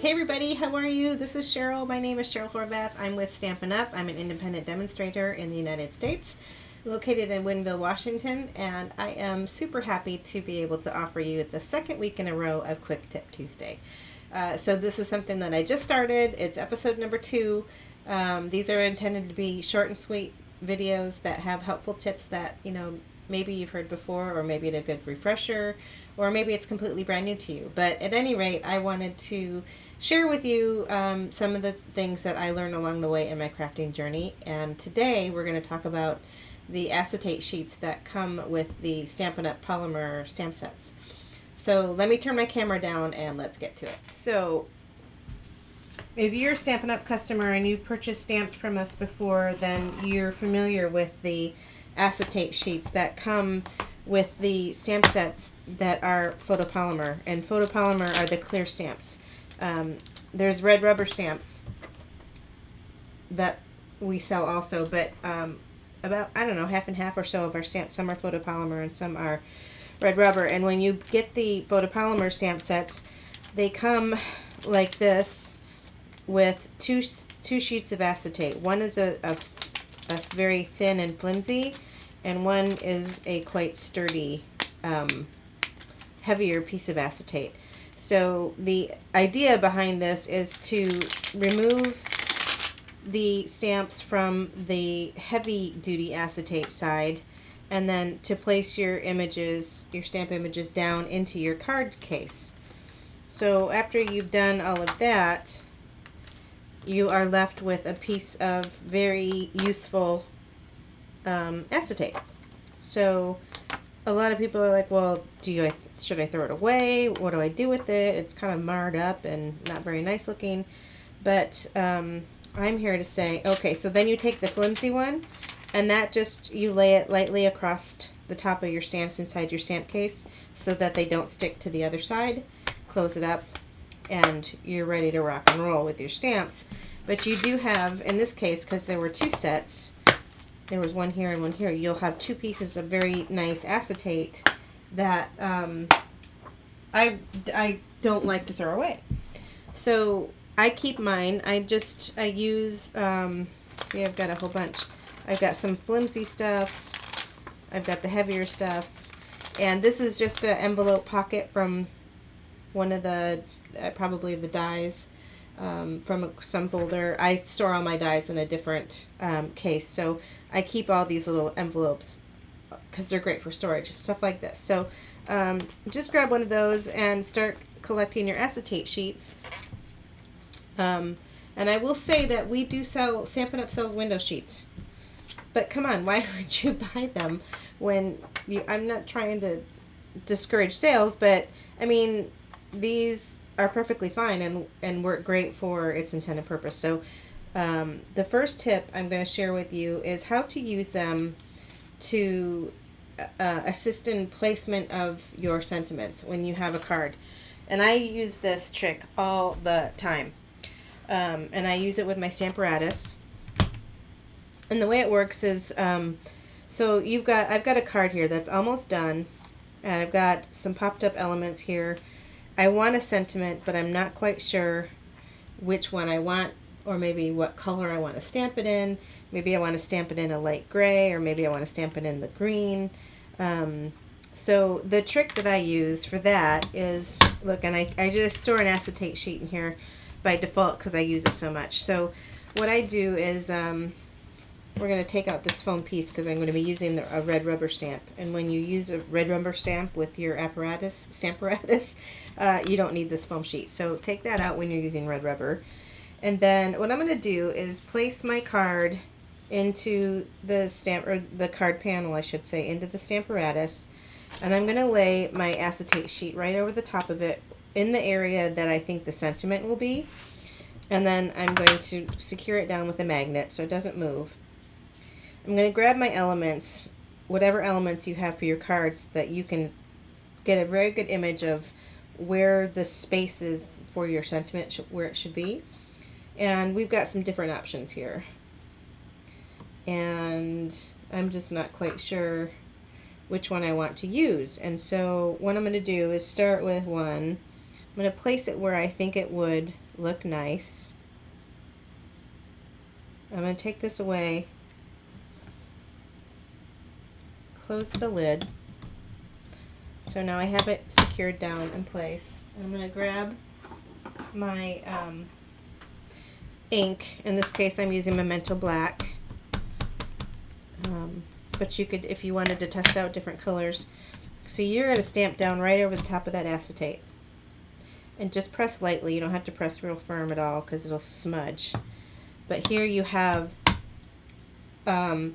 Hey everybody, how are you? This is Cheryl. My name is Cheryl Horvath. I'm with Stampin' Up. I'm an independent demonstrator in the United States, located in Winville, Washington, and I am super happy to be able to offer you the second week in a row of Quick Tip Tuesday. So this is something that I just started. It's episode number 2. These are intended to be short and sweet videos that have helpful tips that, maybe you've heard before, or maybe a good refresher, or maybe it's completely brand new to you. But at any rate, I wanted to share with you some of the things that I learned along the way in my crafting journey. And today we're going to talk about the acetate sheets that come with the Stampin' Up! Polymer stamp sets. So let me turn my camera down and let's get to it. So if you're a Stampin' Up! Customer and you've purchased stamps from us before, then you're familiar with the acetate sheets that come with the stamp sets that are photopolymer. And photopolymer are the clear stamps. There's red rubber stamps that we sell also, but about, half and half or so of our stamps, some are photopolymer and some are red rubber. And when you get the photopolymer stamp sets, they come like this with two sheets of acetate. One is a very thin and flimsy, and one is a quite sturdy, heavier piece of acetate. So the idea behind this is to remove the stamps from the heavy duty acetate side, and then to place your images, your stamp images, down into your card case. So after you've done all of that, you are left with a piece of very useful acetate. So a lot of people are like, well, should I throw it away? What do I do with it? It's kind of marred up and not very nice looking. But I'm here to say, okay, so then you take the flimsy one, and that you lay it lightly across the top of your stamps inside your stamp case so that they don't stick to the other side. Close it up, and you're ready to rock and roll with your stamps. But you do have, in this case, because there were 2 sets, there was one here and one here, you'll have 2 pieces of very nice acetate that I don't like to throw away. So I keep mine. I use, see, I've got a whole bunch. I've got some flimsy stuff. I've got the heavier stuff. And this is just an envelope pocket from one of the, probably the dies from some folder. I store all my dies in a different case. So I keep all these little envelopes because they're great for storage, stuff like this. So just grab one of those and start collecting your acetate sheets. And I will say that we do sell, Stampin' Up! Sells window sheets. But come on, why would you buy them when I'm not trying to discourage sales, but I mean, these are perfectly fine and work great for its intended purpose. So the first tip I'm going to share with you is how to use them to assist in placement of your sentiments when you have a card. And I use this trick all the time. And I use it with my Stamparatus. And the way it works is, so I've got a card here that's almost done, and I've got some popped up elements here. I want a sentiment, but I'm not quite sure which one I want, or maybe what color I want to stamp it in. Maybe I want to stamp it in a light gray, or maybe I want to stamp it in the green. So the trick that I use for that is, look, and I just store an acetate sheet in here by default because I use it so much. So what I do is, we're going to take out this foam piece because I'm going to be using a red rubber stamp. And when you use a red rubber stamp with your Stamparatus, you don't need this foam sheet. So take that out when you're using red rubber. And then what I'm going to do is place my card into the stamp, or the card panel, I should say, into the Stamparatus. And I'm going to lay my acetate sheet right over the top of it in the area that I think the sentiment will be. And then I'm going to secure it down with a magnet so it doesn't move. I'm going to grab my elements, whatever elements you have for your cards, that you can get a very good image of where the space is for your sentiment, where it should be. And we've got some different options here. And I'm just not quite sure which one I want to use. And so what I'm going to do is start with one I'm going to place it where I think it would look nice. I'm going to take this away, close the lid. So now I have it secured down in place. I'm going to grab my ink. In this case, I'm using Memento Black. But you could, if you wanted to test out different colors. So you're going to stamp down right over the top of that acetate. And just press lightly. You don't have to press real firm at all because it'll smudge. But here you have, now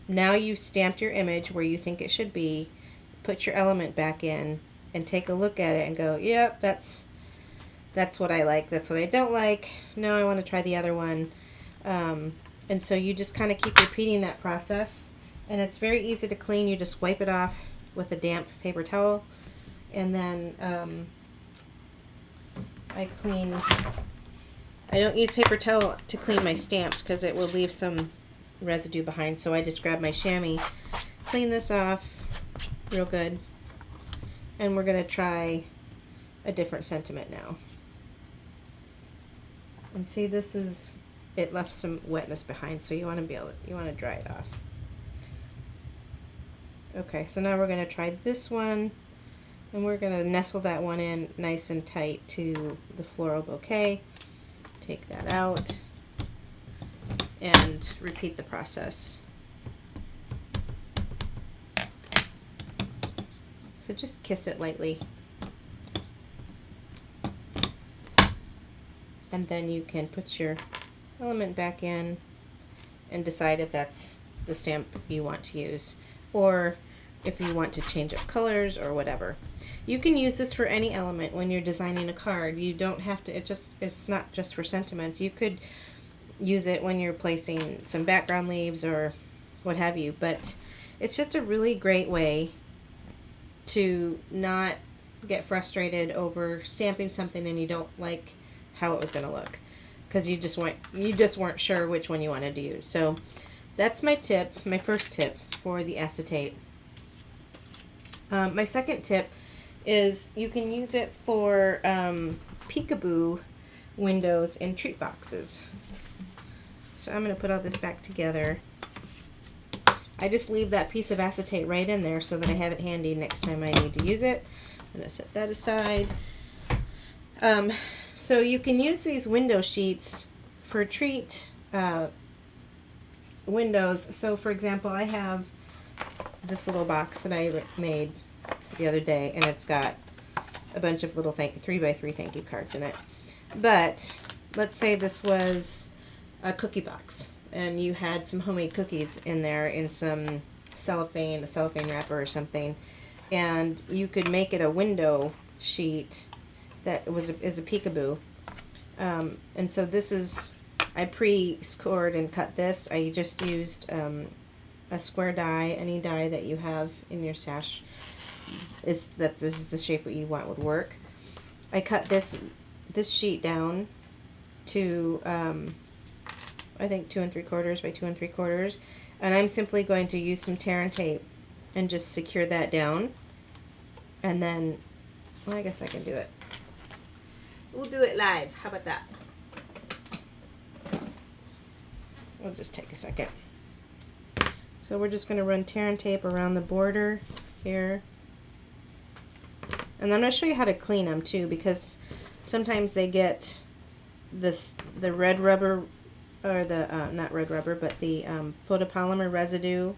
you've stamped your image where you think it should be. Put your element back in and take a look at it and go, yep, that's what I like. That's what I don't like. No, I want to try the other one. And so you just kind of keep repeating that process. And it's very easy to clean. You just wipe it off with a damp paper towel. And then I don't use paper towel to clean my stamps because it will leave some residue behind. So I just grab my chamois, clean this off real good. And we're going to try a different sentiment now. And see, this is, it left some wetness behind, so you want to dry it off. Okay, so now we're going to try this one, and we're going to nestle that one in nice and tight to the floral bouquet. Take that out and repeat the process. So just kiss it lightly. And then you can put your element back in and decide if that's the stamp you want to use, or if you want to change up colors or whatever. You can use this for any element when you're designing a card. You don't have to, it's not just for sentiments. You could use it when you're placing some background leaves or what have you, but it's just a really great way to not get frustrated over stamping something and you don't like how it was going to look, because you just weren't sure which one you wanted to use. So that's my tip, my first tip for the acetate. My second tip is you can use it for peekaboo windows in treat boxes. So I'm going to put all this back together. I just leave that piece of acetate right in there so that I have it handy next time I need to use it. I'm going to set that aside. So you can use these window sheets for treat windows. So for example, I have this little box that I made the other day, and it's got a bunch of little 3x3 thank you cards in it. But let's say this was a cookie box, and you had some homemade cookies in there in some cellophane, a cellophane wrapper or something, and you could make it a window sheet that is a peekaboo. And so this is, I pre-scored and cut this. I just used a square die, any die that you have in your stash. This is the shape that you want would work. I cut this sheet down to I think 2 3/4 by 2 3/4, and I'm simply going to use some tear and tape and just secure that down. And then, well, I guess I can do it. We'll do it live. How about that? We'll just take a second. So we're just going to run tear and tape around the border here. And I'm going to show you how to clean them too, because sometimes they get the red rubber, or the, not red rubber, but the photopolymer residue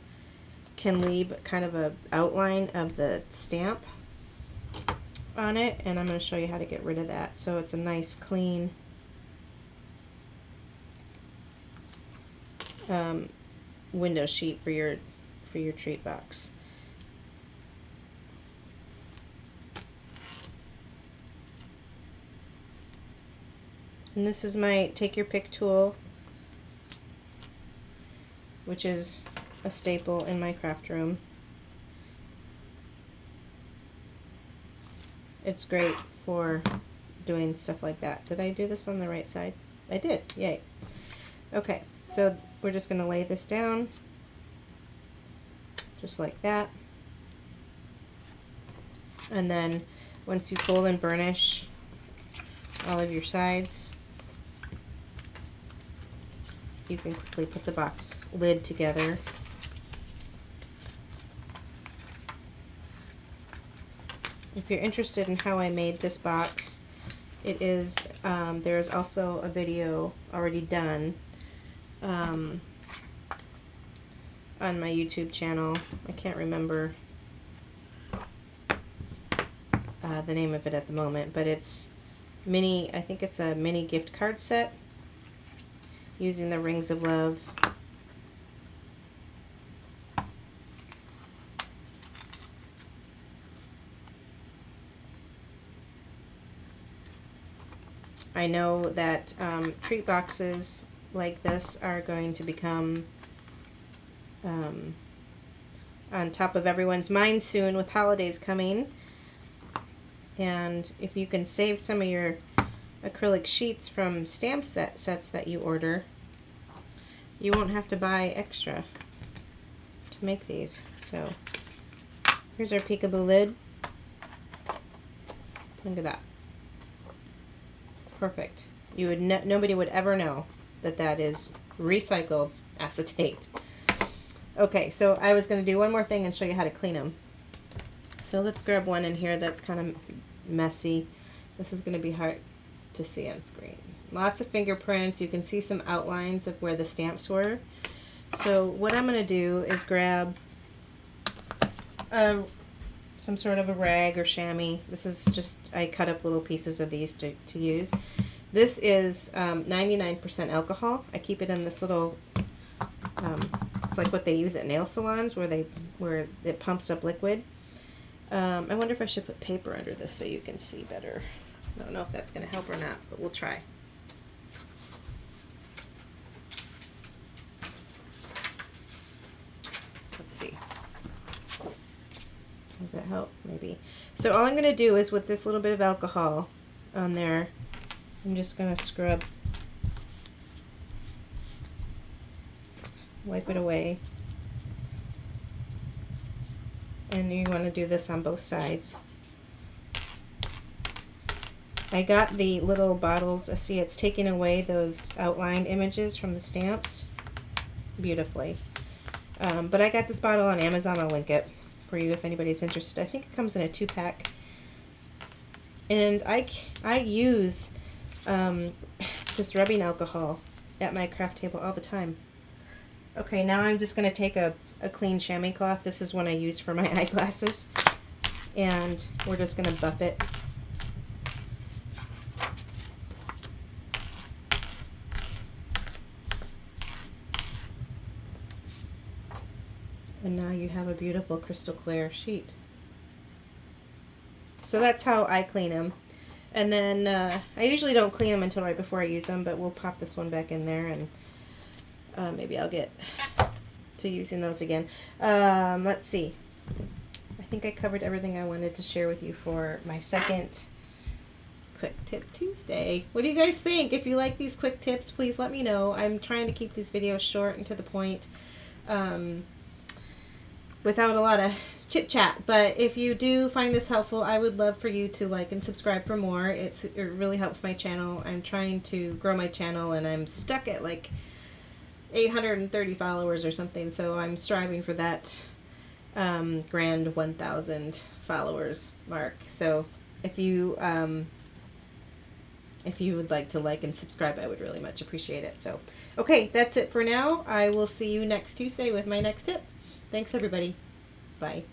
can leave kind of a outline of the stamp on it, and I'm going to show you how to get rid of that so it's a nice clean window sheet for your treat box. And this is my take your pick tool, which is a staple in my craft room. It's great for doing stuff like that. Did I do this on the right side? I did. Yay. Okay, so we're just going to lay this down just like that. And then once you fold and burnish all of your sides, you can quickly put the box lid together. If you're interested in how I made this box, it is, there's also a video already done on my YouTube channel. I can't remember the name of it at the moment, but it's mini, I think it's a mini gift card set using the Rings of Love. I know that treat boxes like this are going to become on top of everyone's mind soon with holidays coming. And if you can save some of your acrylic sheets from stamp sets that you order, you won't have to buy extra to make these. So here's our peekaboo lid. Look at that. Perfect. You would nobody would ever know that that is recycled acetate. Okay, so I was going to do one more thing and show you how to clean them. So let's grab one in here that's kind of messy. This is going to be hard to see on screen. Lots of fingerprints. You can see some outlines of where the stamps were. So what I'm going to do is grab some sort of a rag or chamois. This is just, I cut up little pieces of these to use. This is 99% alcohol. I keep it in this little, it's like what they use at nail salons where it pumps up liquid. I wonder if I should put paper under this so you can see better. I don't know if that's going to help or not, but we'll try. Let's see. Does that help? Maybe. So all I'm going to do is with this little bit of alcohol on there, I'm just going to scrub, wipe it away. And you want to do this on both sides. I got the little bottles. See, it's taking away those outline images from the stamps beautifully. But I got this bottle on Amazon. I'll link it for you if anybody's interested. I think it comes in a 2-pack. And I use this rubbing alcohol at my craft table all the time. Okay, now I'm just going to take a clean chamois cloth. This is one I used for my eyeglasses. And we're just going to buff it. And now you have a beautiful crystal clear sheet. So that's how I clean them. And then I usually don't clean them until right before I use them, but we'll pop this one back in there and maybe I'll get to using those again. Let's see. I think I covered everything I wanted to share with you for my second Quick Tip Tuesday. What do you guys think? If you like these quick tips, please let me know. I'm trying to keep these videos short and to the point. Without a lot of chit chat, but if you do find this helpful, I would love for you to like and subscribe for more. It really helps my channel. I'm trying to grow my channel and I'm stuck at like 830 followers or something, so I'm striving for that grand 1,000 followers mark. So if you would like to like and subscribe, I would really much appreciate it. So okay, that's it for now. I will see you next Tuesday with my next tip. Thanks, everybody. Bye.